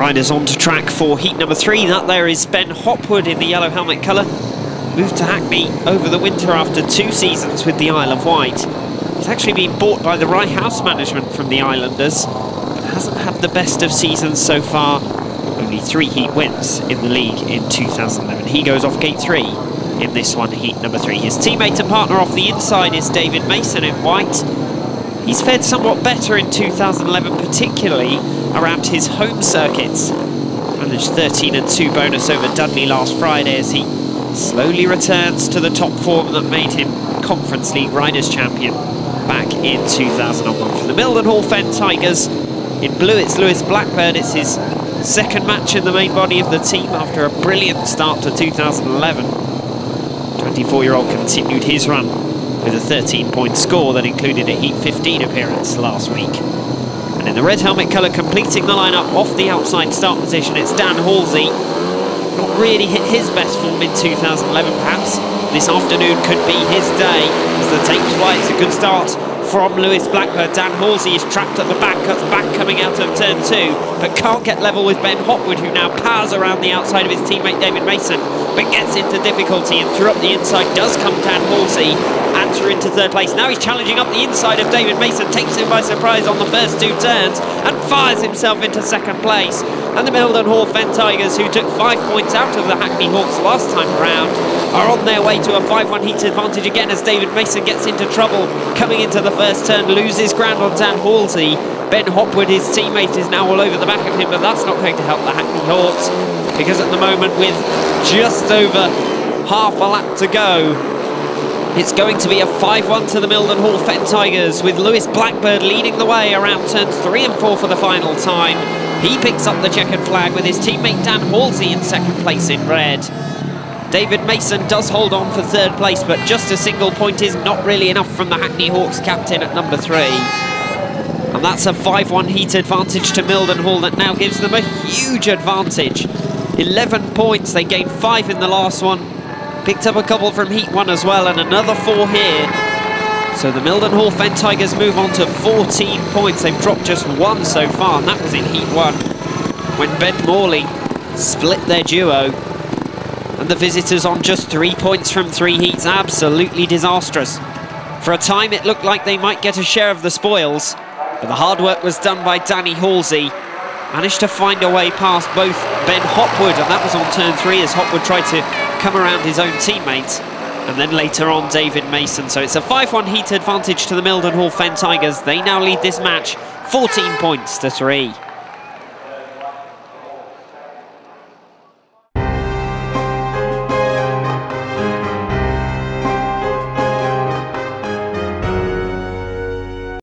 Riders on to track for heat number 3. That there is Ben Hopwood in the yellow helmet colour. Moved to Hackney over the winter after 2 seasons with the Isle of Wight. He's actually been bought by the Rye House management from the Islanders, but hasn't had the best of seasons so far. Only 3 heat wins in the league in 2011. He goes off gate 3 in this one, heat number 3. His teammate and partner off the inside is David Mason in white. He's fared somewhat better in 2011, particularly around his home circuits. Managed 13-2 bonus over Dudley last Friday as he slowly returns to the top form that made him Conference League Riders Champion back in 2001. For the Mildenhall Fen Tigers, in blue it's Lewis Blackbird. It's his 2nd match in the main body of the team after a brilliant start to 2011. 24-year-old continued his run with a 13-point score that included a Heat 15 appearance last week. And in the red helmet colour, completing the lineup off the outside start position, it's Dan Halsey. Not really hit his best form in 2011, perhaps. This afternoon could be his day as the tape flies. A good start from Lewis Blackbird. Dan Halsey is trapped at the back, cuts back coming out of turn 2, but can't get level with Ben Hopwood, who now powers around the outside of his teammate David Mason, but gets into difficulty, and through up the inside does come Dan Halsey, answer into 3rd place. Now he's challenging up the inside of David Mason, takes him by surprise on the first 2 turns, and fires himself into 2nd place. And the Mildenhall Fen Tigers, who took 5 points out of the Hackney Hawks last time around, are on their way to a 5-1 heat advantage again as David Mason gets into trouble. Coming into the first turn, loses ground on Dan Halsey. Ben Hopwood, his teammate, is now all over the back of him, but that's not going to help the Hackney Hawks, because at the moment, with just over half a lap to go, it's going to be a 5-1 to the Mildenhall Fen Tigers, with Lewis Blackbird leading the way around turns 3 and 4 for the final time. He picks up the checkered flag with his teammate Dan Halsey in 2nd place in red. David Mason does hold on for 3rd place, but just a single point is not really enough from the Hackney Hawks captain at number 3. And that's a 5-1 heat advantage to Mildenhall that now gives them a huge advantage. 11 points, they gained 5 in the last one. Picked up a couple from heat 1 as well, and another 4 here. So the Mildenhall Fen Tigers move on to 14 points. They've dropped just 1 so far, and that was in heat 1, when Ben Morley split their duo. And the visitors on just 3 points from 3 heats. Absolutely disastrous. For a time it looked like they might get a share of the spoils, but the hard work was done by Danny Halsey. Managed to find a way past both Ben Hopwood, and that was on turn 3 as Hopwood tried to come around his own teammate, and then later on David Mason. So it's a 5-1 heat advantage to the Mildenhall Fen Tigers. They now lead this match 14 points to 3.